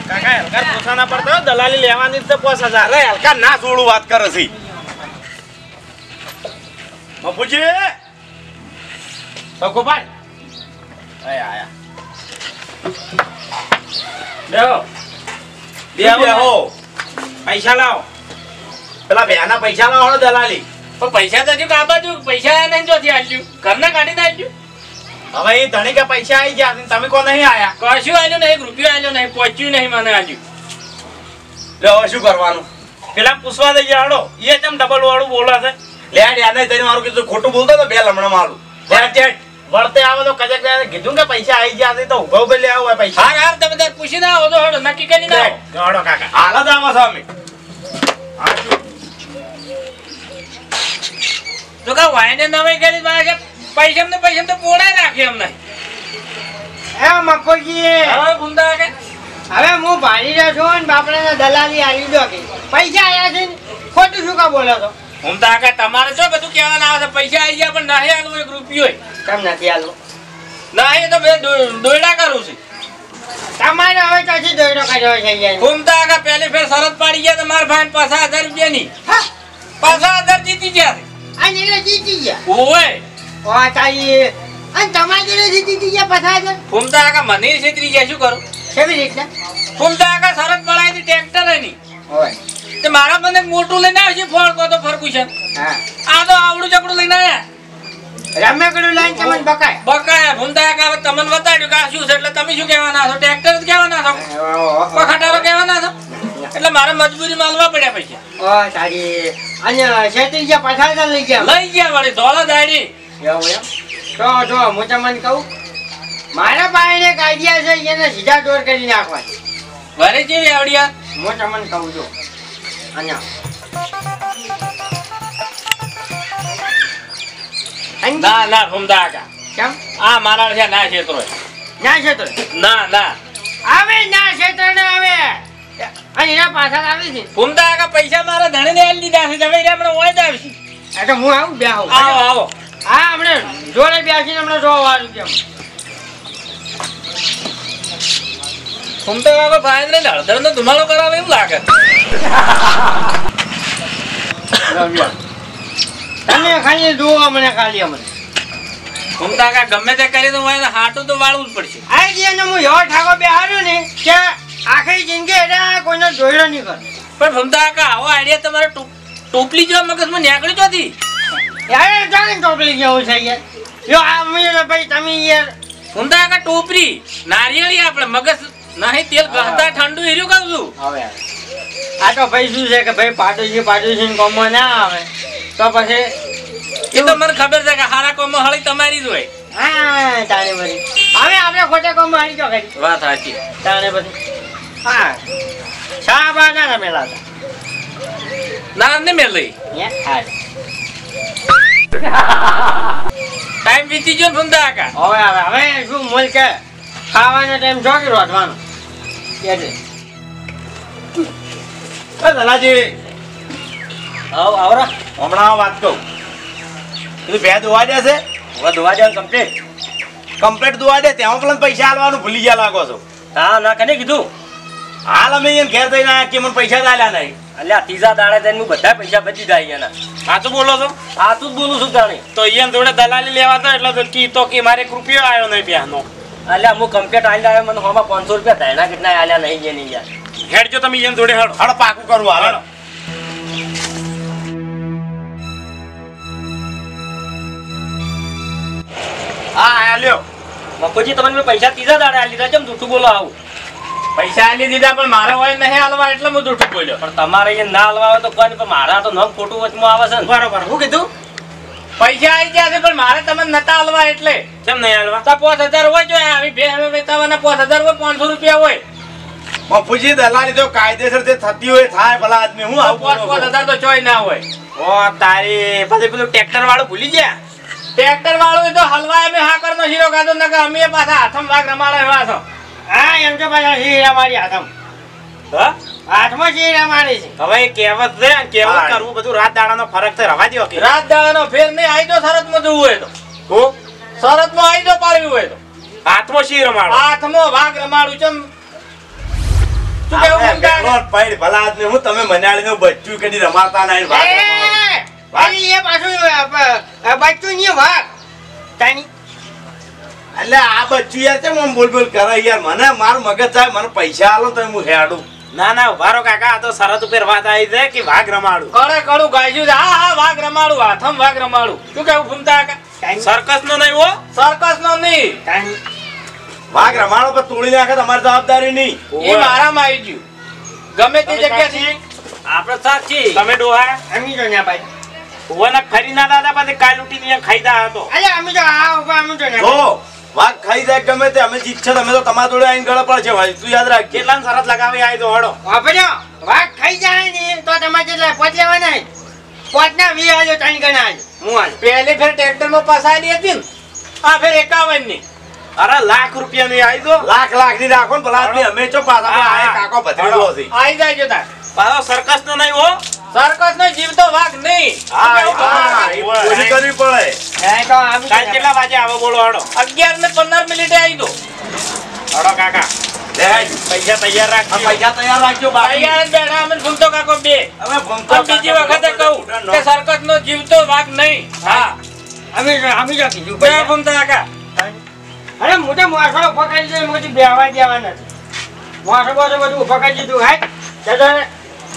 કાકા હલકા પોસાના પડતો દલાલી લેવાની જ 5000 અરે હલકા ના છોડું વાત કરે છે બાપુજી સકોભાઈ આયા બેહો પૈસા લાવો પેલા બેના પૈસા લાવો દલાલી પણ પૈસા તો આ બાજુ પૈસા નહીં જોથી આલ્યું ઘરના કાઢી નાખ્યું હવે એ ધણી કે પૈસા આવી ગયા તમે કોણ નહીં આયા કશું આલ્યું નહીં રૂપિયો આલ્યો નહીં પહોંચ્યું નહીં મને આજુ લે હવે શું કરવાનું પેલા પૂછવા દઈ જાડો એ જેમ ડબલ વાળું બોલે છે લેડ યાદ નહીં તને મારું કીધું ખોટું બોલતો તો બે લમણા મારું લેડ વળતે આવે તો કજક કીધું કે પૈસા આવી ગયા તો ઉભા ઉભા લે આવો પૈસા હા યાર તમે તાર પૂછી ના આવો તો હડો નક્કી કરી ના આવો કાકા હાલત આવો છો અમે તો કા વાયને નવાઈ કરી બાકે પૈસા ને પોડાઈ નાખી અમને એ મકોજી હવે ગુંડા કે હવે હું ભાડી રહ્યો છું ને બાપડાના દલાલી આવી દો કે પૈસા આયા છે ને ખોટું શું કા બોલો છો હું તો આખા તમારે શું બધું કહેવાના આવે છે પૈસા આવી ગયા પણ નહીં આલું એક રૂપિયો કેમ નથી આલો નહીં તો બે દોયડા કરું છું તમારે હવે ચોથી દોયડો કર્યો છે યાર હું તો આખા પહેલી ફેર શરત પાડી ગયા તમારા ભાઈ 5000 રૂપિયાની 5000 જીતી ગયા આ નીલે જીતી ગયા ઓય ઓ તારી અને તમારી જોડે જીતી ગયા પછાડ હું તો આખા મને છેતરી ગયા શું કરું કેવી રીતના હું તો આખા શરત પડાવી હતી ટ્રેક્ટર એની ઓય તે મારા મને મોટું લઈને આવશે ફોડ કો તો ફરકું છે હા આ તો આવડું ચકડું લઈને આયા રમેકડું લાઈન તમને બકાય બકાયા ભૂંડા કાવ તમને બતાડ્યું કે આ શું છે એટલે તમે શું કહેવાના છો ટ્રેક્ટર જ કહેવાના છો પખાટારો કહેવાના છો એટલે મારે મજબૂરી માલવા પડ્યા પૈસા ઓ તારી અને છેતરી ગયા પછાડ લઈ ગયા લઈ ગયા વળી ધોળા દાડી એવું એમ તો હું તમને કહું મારા પાસે એક આઈડિયા છે એને સીધા દોર કરી નાખવા વરે જેવી આવડિયા હું તમને કહું છું ના ના ભૂંડા કા કેમ આ મારા છે ના છેતરો ના છે તો ના ના આવે ના છે તો ને આવે અને એના પાછળ આવે છે ભૂંડા કા પૈસા મારા ધણીને આલી દીધા છે તમે હમણાં ઓય જ આવશે આ તો હું આવું બે આવું આવો આવો હા હમણે જોડે બેસીને હમણાં 100 વાળું કેમ ભૂંડા કા ભાઈ ને હળદર નો ધુમાડો કરાવે એવું લાગે તમે ખાલી જુઓ મને ખાલી અમને ભૂંડા કા ગમે તે કરી તો હોય હાટું તો વાળવું જ પડશે આઈડિયાને હું એવો ઠાકો બેહાર્યો ને કે આખી જિંદગી એટલે કોઈનો જોડ્યો નહીં કરે પણ ભૂંડા કા આવો આઈડિયા તમારે ટોપલી જેવા મગજમાં નીકળી ચોથી યાર જાણે ટોપલી જેવું છે યાર યો આ મેં ભાઈ તમે યાર ભૂંડા કા ટોપરી નારિયેળી આપણે મગજ નહીં તેલ ગહતા ઠંડુ હીર્યું કહું છું હવે આ તો ભાઈ શું છે કે ભાઈ પાડોશી ને કોમમાં ના આવે તો પછી એ તો મને ખબર છે કે હારા કોમો હળી તમારી જ હોય હા તાણે બધી હવે આપણે ખોટા કોમમાં આવી તો કરી વાત સાચી તાણે બધી હા શાબા ના રમેલા હતા ના ને મેલી ટાઈમ વીતી ગયો ભૂંડા કા હવે શું મોલ કે ખાવાનો ટાઈમ જોકી રોધવાનો એટલે દલાજી આવરા હમણાં વાત કહું તું બે દોવા દે છે હવે ધોવા દેવાનું કમ્પ્લીટ દોવા દે ત્યાં પેલા પૈસા આલવાનું ભૂલી ગયા લાગો છો હા ના કને કીધું હાલ અમે એને ઘેર જઈને આયા કે મને પૈસા જ આલ્યા નહીં અલ્યા ત્રીજા દાડે જઈને બધા પૈસા બચી જાય એના સાચું બોલો છો આ તું જ બોલું છું જાણી તો અહીંયા જોડે દલાલી લેવા તો એટલે તો કી મારે એક રૂપિયો આવ્યો નહીં પ્યાનો અલ્યા હું કમ્પ્લીટ આલી આવ્યો મને હોમાં 500 રૂપિયા થાય કેટલા આલ્યા નહીં જે નહીં યાર હેડ જો તમે અહીંયા જોડે હડો હાલો પાકું કરવું હાલો હા આલ્યો મકોજી તમને મેં પૈસા ત્રીજા દાડે આલી દીધા કેમ જૂઠું બોલો આવું પૈસા આલી દીધા પણ મારા હોય નહીં હાલવા એટલે હું જૂઠું બોલ્યો પણ તમારે એ ના હાલવા આવે તો કોઈ નહીં પણ મારા તો નામ ખોટું વચમાં આવે છે ને બરોબર હું કીધું પૈસા આવી ગયા છે પણ મારે તમે નતા હાલવા એટલે કેમ નહીં હાલવા તો 5000 હોય જો આવી બે વેચાવાના 5000 હોય 500 રૂપિયા હોય બાપુજી દલાલી તો કાયદેસર જે થતી હોય થાય ભલા આદમી હું આવું 5000 તો ચોય ના હોય ઓ તારી પછી પેલું ટ્રેક્ટર વાળું ભૂલી ગયા ટ્રેક્ટર વાળું તો હલવા અમે હાકર નો શીરો ખાધો નકર અમે પાછા હાથમ ભાગ રમાડે એવા છો હા એમ તો પાછા શીરા મારી હાથમ હા હાથમાં શીરા મારી છે હવે એ કહેવત છે ને કહેવત કરવું બધું રાત દાડાનો ફરક છે રવા દો રાત દાડાનો ફેર નહીં આવી તો શરત માં જવું હોય તો હું શરત માં આવી તો પાડવી હોય તો હાથમાં શી રમાડો હાથમાં ભાગ રમાડું ચમ શું કેવું આપણે ભૂમતા બેંગ્લોર પૈડ ભલા આદમી હું તમે મનાળીનું બચ્ચું કદી રમાતા નહીં વાઘ રમાડો. એ પાછું બચ્ચું ની વાત તાની એટલે આ બચ્ચું યાર કેમ આમ બોલ બોલ કરે યાર મને મારું મગજ થાય મને પૈસા આલો તો હું હેડું. ના ના ઉભારો કાકા આ તો શરત ઉપર વાત આવી છે કે વાઘ રમાડું. કડે કડું ગાયશું છે. હા હા વાઘ રમાડું હાથમ વાઘ રમાડું. શું કેવું ભૂમતા કાકા? સર્કસ નો નહીં હો. સર્કસ નો નહીં. તાની વાઘ રમાડો પણ તોડી નાખે તમારી જવાબદારી નહીં. એ મારામાં આવી ગયું. ગમે તે જગ્યાથી આપણે સાચી તમે ડોહા અમી તો ના ભાઈ ઉવાના ફરી ના દાદા પાસે કાલ ઉઠીને ખાઈદા હતો. અલે અમી તો આ ઉપર અમી તો ના જો વાઘ ખાઈ જાય ગમે તે અમે જીત છે તમે તો તમારા જોડે આવીને ગળે પડે છે ભાઈ તું યાદ રાખ. કેટલા શરત લગાવી આવી તો હડો. વાપર્યો વાઘ ખાઈ જાય ને તો તમારે કેટલા પોત લેવાના પોતના 20 આલ્યો 3 ગણા આલ્યો હું આલ્યો પહેલી ફેર ટ્રેક્ટરમાં પસાડી હતી ને આ ફેર 51 ની. અરે લાખ રૂપિયા ની આવી તો લાખ લાખ ની રાખો ને ભલા આદમી અમે ચો પાછા હા, આ હા. કાકો ભત્રીજો છે. આવી જાય જો તાર. પાછો સર્કસ નો નહીં હો. સર્કસ નો જીવતો વાઘ નહીં. હા શું કેવું હા ભૂમતા? એ પૂરી કરવી પડે. એ તો આમી કાલ કેટલા વાગે આવો બોલો હડો. 11 ને 15 મિનિટે આવી તો. હડો કાકા લે પૈસા તૈયાર આ રાખજો. પૈસા તૈયાર રાખજો બાકી તૈયાર જ બેઠા અમે ભૂમતો કાકો બે. હવે ભમતો પણ બીજી વખતે કહું કે સર્કસ નો જીવતો વાઘ નહીં. હા અમી તો કીધું બે ભાઈ ભૂમતા કાકા. અરે મોટો મોસો પકડી દે મોટી બેવા દેવા નથી મોસો બોસો બધું પકડી દીધું હાય જતો રે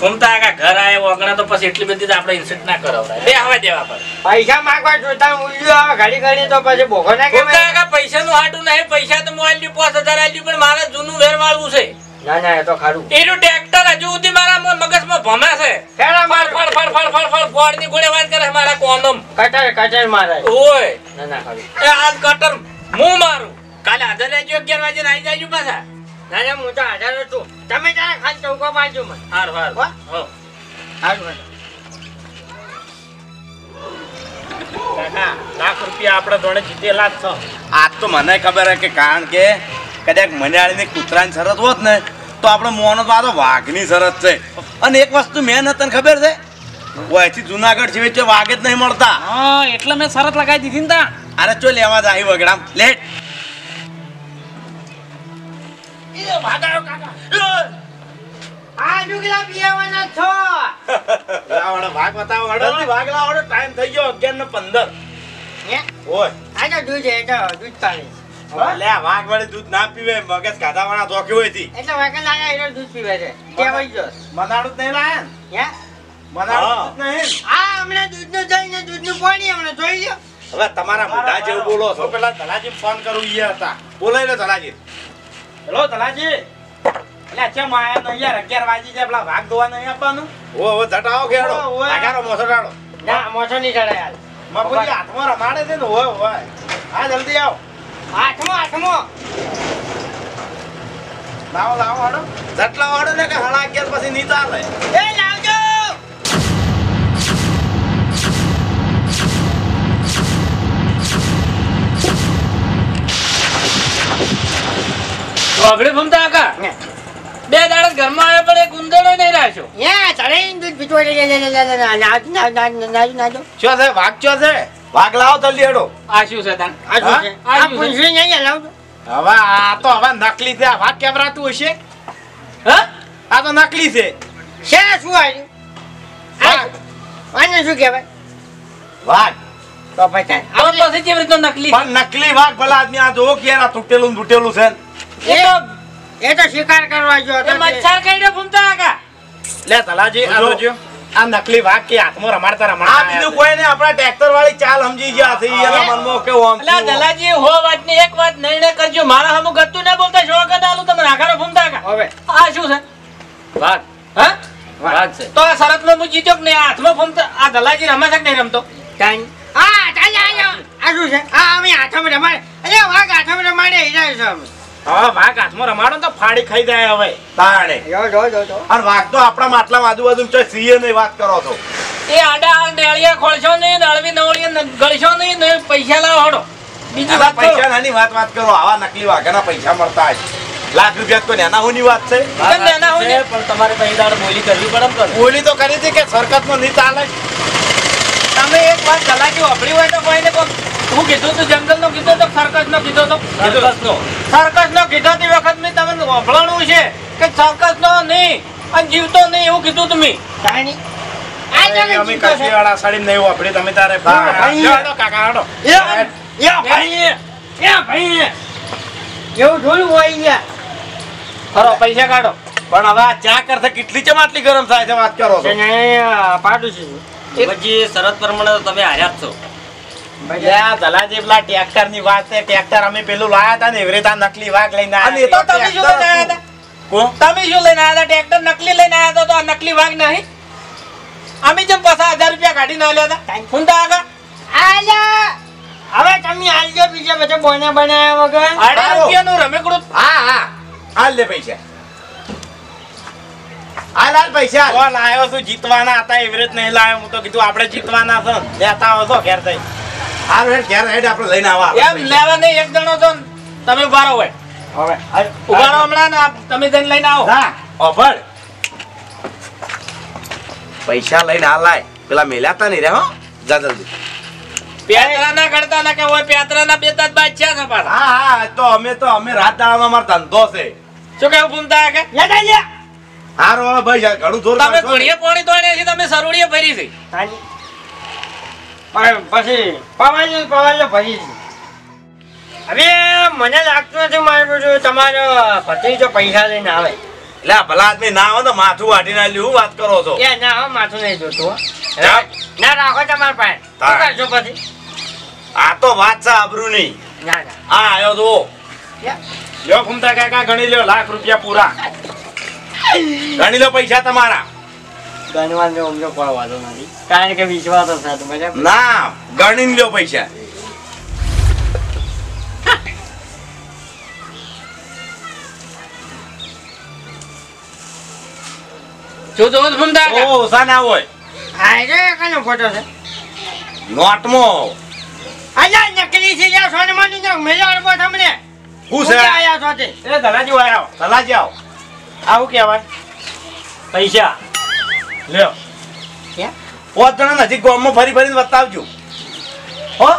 ભૂમતા કાકા ઘર આયા વગણા તો પછી એટલી બધી તો આપણે ઇન્સલ્ટ ના કરાવરાય. બે હવા દેવા પડે. પૈસા માંગવા જોતા ઉલ્યું આવે ઘડી ઘડી તો પછી ભોગો ના ભૂમતા કહેવાય કાકા પૈસાનું હાટું નહીં. પૈસા તો મોબાઈલ 5000 આલ્યું પણ મારે જૂનું વેર વાળવું છે. ના ના એ તો ખારું એનું ટ્રેક્ટર હજુ સુધી મારા મગજમાં ભમે છે. ફેરા માર ફળ ફળ ફળ ફળ ફળ ફળની ગોળે વાત કરે છે મારા કોનમ. કટર મારે ઓય ના ના ખારું એ આજ કટર હું મારું. કાલે હાજર રહેજો 11 વાગે આવી જાજો પાછા. ના ના હું તો હાજર છું તમે તારા ખાલી ચૌકો મારજો મને હાર હાર વાહ. હો હારું કાકા લાખ રૂપિયા આપણે જોડે જીતેલા જ છો. આજ તો મને ખબર હે કે કારણ કે કદાચ મનાળીની કૂતરાની શરત હોત ને તો આપણે મોનો તો આ તો વાઘની શરત છે. અને એક વસ્તુ મેં તને ખબર છે ઓયથી જુનાગઢ સિવાય તો વાઘ જ નહીં મળતા. હા એટલે મેં શરત લગાવી દીધી ને તા. અરે ચો લેવા જાય વગડામ લેટ આ ડુગલા પીવાના છો લાવડો વાઘ બતાવો હડો વાઘ લાવડો ટાઈમ થઈ ગયો 11:15 હે ઓય આ તો દૂધ એ તો દૂધ પાણી લે વાઘ વડે દૂધ ના પીવે મગજ ખાધા વાળા ધોકી હોય થી એટલે વાકલ લાયા એનો દૂધ પીવે છે કેવાય જો મનાડું જ નહીં લાયા ને હે મનાડું જ નહીં આ હમણાં દૂધનું જઈને દૂધનું પાણી હમણાં જોઈ લ્યો હવે તમારા મોઢા જેવું બોલો છો પેલા ધલાજી ફોન કરું ઈ હતા બોલાઈ લે ધલાજી હેલો ધલાજી એટલે ચેમ આયા ને યાર 11 વાગી જાય પેલા વાઘ દોવા નહીં આપવાનું. ઓ ધટાવો ખેડો ઓય. આગારો મોસો ડાળો ના મોસો નહીં ચડે યાર મફુજી હાથમાં રમાડે છે ને ઓય ઓય હા જલ્દી આવો આઠમો લાવો લાવો હડો જટલા વાળો ને કે 11:30 પછી ની ચાલે એ લાવજો વાઘડે ભૂમતા કાકા બે દાડા ઘરમાં આવ્યા પણ એક ઉંદરડો નહીં રાખ્યો. યા ચડે દૂધ પીતો નાજો ચો છે વાઘ ચો છે વાઘ લાવો જલ્દી હડો આ શું છે તાન? આ શું છે હા? આ પૂંછડી નહીં લાવજો હવે આ તો હવે નકલી છે. આ વાઘ કેવરાતું હશે. હા? આ તો નકલી છે. છે શું આવ્યું આને શું કહેવાય વાઘ તો પછી તો પછી કેવી રીતનો નકલી? પણ નકલી વાઘ ભલા આદમી આ જો કે આ તૂટેલું ને તૂટેલું છે એ તો એ તો શિકાર કરવા જો એ મચ્છર કાઢ્યો ભૂમતા કાકા. લે ધલાજી આ જો. જોજો. આ નકલી વાઘ કે હાથમાં રમાડતા આ રમાડતા બીજું કોઈ નહીં આપણા ટ્રેક્ટર વાળી ચાલ સમજી ગયા છે એના મનમાં કે ઓમ અલા દલાજી હો વાતની એક વાત નિર્ણય કરજો. મારા હમું ગતું ના બોલતા શોખ જ આલું તમે નાખારો ભૂમતા કાકા. હવે આ શું છે? વાઘ હા? વાઘ છે. તો આ શરતમાં હું જીત્યો કે નહીં? આ હાથમાં ભૂમતા આ દલાજી રમે છે કે નહીં રમતો? ચાલ આ શું છે આ અમે હાથમાં રમાડે અરે વાઘ હાથમાં રમાડે હીરા છે અમે હવે વાઘ હાથમાં રમાડો ને તો ફાડી ખાઈ જાય હવે. તાણે જો અને વાઘ તો આપણા માટલા આજુબાજુ ચોય સીએ નહીં વાત કરો છો એ આડા ડેળિયા ખોલશો નહીં, દળવી નવળીએ ગળશો નહીં ને પૈસા લાવો હડો. બીજી આવા વાત કરો. પૈસા નાની વાત કરો આવા નકલી વાઘના પૈસા મળતા હશે લાખ રૂપિયા કોઈ નાના હોની વાત છે કેમ નાના હોય ને? પણ તમારે પછી દાડ બોલી કરવી પડે ને. બોલી તો કરી હતી કે સરકતમાં નહીં ચાલે તમે એક વાત દલાજી વાપરી હોય તો કોઈને કોક હું કીધું તું જંગલ નો કીધો તો સર્કસ નો કીધો તો સર્કસ નો કીધો તે વખત મેં તમને વફળાણું છે કે સર્કસ નો નહીં અને જીવતો નહીં એવું કીધું તમે કાંઈ અમે કશી વાળા સાડી નહીં વાપરી તમે તારે ભાઈ. કાકા હાડો ભાઈ એવું થોડું હોય યાર. ખરો પૈસા કાઢો પણ હવે આ ચા કરતા કેટલી ચમ આટલી ગરમ થાય છે વાત કરો છો પાડું છું પછી શરત પ્રમાણે તો તમે હાર્યા જ છો દલાજી પેલા ટ્રેક્ટર ની વાત છે ટ્રેક્ટર અમે પેલું લાયા હતા ને એવી રીતે નકલી વાઘ લઈને અને એ તો તમે શું લઈને આવ્યા હતા તમે શું લઈને આવ્યા હતા ટ્રેક્ટર નકલી લઈને આવ્યા હતા તો આ નકલી વાઘ નહીં અમે જેમ 50,000 રૂપિયા કાઢીને આલ્યા હતા ફૂંટા આગળ આલ્યા હવે તમે આલજો બીજા બધા બોના બનાવ્યા વગર 8 રૂપિયાનું રમેકડું હા હાલ લે પૈસા હાલ પૈસા તો લાયો છું જીતવાના હતા એવી રીતે નહીં લાયો હું તો કીધું આપણે જીતવાના છે લેતા આવો છો ઘેર થઈ હાલ હેડ ઘેર હેડ આપણે લઈને આવા એમ લેવા નહીં એક જણો તો તમે ઉભા રહો હોય હવે ઉભા રહો હમણાં ને તમે જઈને લઈને આવો હા ઓફર પૈસા લઈને હાલ લાય પેલા મેલ્યા તા નહીં રે હો જા જલ્દી પેતરા ના કરતા ના કે હોય પેતરા ના બે તાત બાદશાહ છે પાછા હા અમે રાત દાડામાં મારો ધંધો છે શું કેવું ફૂમતા કે યાદ આલ્યા હારો હવે ભાઈ ઘણું જોર તમે ઘણીએ પાણી તોડ્યા છે તમે સરોડીએ ભરી છે તાની પછી પવાજો ભરી છે. હવે મને લાગતું નથી મારું બધું તમારો ભત્રીજો પૈસા લઈને આવે એટલે આ ભલા આદમી ના આવે તો માથું વાટીને આલ્યું વાત કરો છો એ ના હવે માથું નહીં જોતું હો. જા. ના રાખો તમારા પાસે શું કરશો પછી આ તો વાત છે આબરૂ નહીં ના ના આ આયો તો લ્યો ફૂમતા કાકા ગણી લ્યો ₹1,00,000 પૂરા ગણી લો પૈસા તમારા ગણવાનો અમને કોઈ વાંધો નથી કારણ કે વિશ્વાસ જ થતો બરાબર ના ગણી લ્યો પૈસા શું જોવો છો ફૂમતા કે ઓ ઓછા ના હોય હા એ કનો ફોટો છે નોટમાં અલ્યા નકલી છે યાર સોનમાની જો મેળા પર તમને શું છે આયા છો તે એ દલાજી આવો તલાજી આવો આવું કહેવાય પૈસા લ્યો પાંચ જણા નજીક ગામમાં ફરી ફરીને બતાવજો હો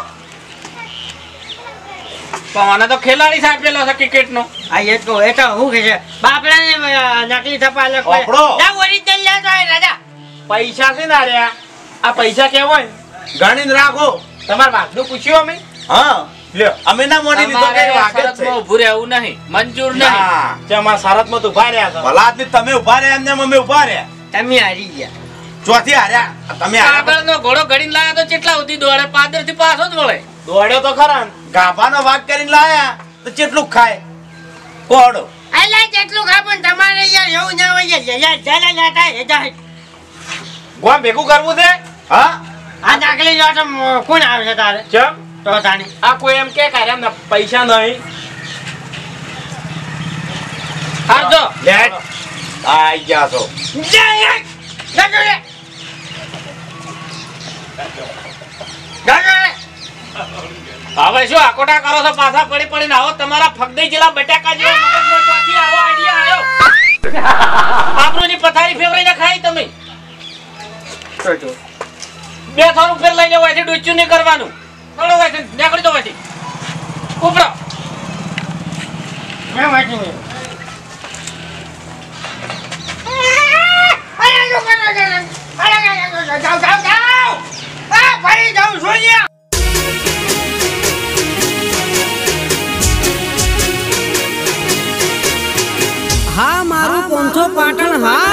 પવાના તો ખેલાડી સાપેલો છે ક્રિકેટ નો આ એ તો હું કે છે બાપડાને નકલી થપાલે કોઈ આપણો. ના ઓરિજિનલ લે તો રાજા પૈસા છે ના રહ્યા આ પૈસા કેવાય ગણીને રાખો તમારા વાઘનું પૂછ્યું અમે હા લ્યો અમે ના મોડી લીધો કે વાગે જ છે શરતમાં ઊભું રહેવું નહીં મંજૂર નહીં ના જે અમારા શરતમાં તો ઉભા રહ્યા છો ભલા આદમી તમે ઉભા રહ્યા એમને અમે ઉભા રહ્યા તમે હારી ગયા ચોથી હાર્યા તમે હાર્યા આગળનો ઘોડો ઘડીને લાયા તો કેટલા સુધી દોડે પાદર થી પાછો જ વળે દોડ્યો તો ખરા ને. ગાભાનો વાગ કરીને લાયા તો કેટલું ખાય કોડો અલ્યા જેટલું ખાપણ તમારે યાર એવું ના હોય યાર જલા લાટા હે જાય ગોમ ભેગું કરવું છે હા આ નકલી જો તો કોણ આવે છે તારે ચમ તો તાણી આ કોઈ એમ કે કાર્ય ને પૈસા નહીં હારજો લેટ આઈ ગયા છો હવે શું આકોટા કરો છો પાછા પડી પડીને આવો તમારા ફગદઈ જેલા બટાકા જેવા મગજનો ચોથી આવો આઈડિયા આવ્યો આપણુંની પથારી ફેવરાઈને ખાઈ તમે બે થોડું ફેર લઈ લેવાય છે ડૂચ્યું નહીં કરવાનું થોડો હોય છે નીકળી જવાય છે ઉપડો હા મારું પોંથો પાટણ હા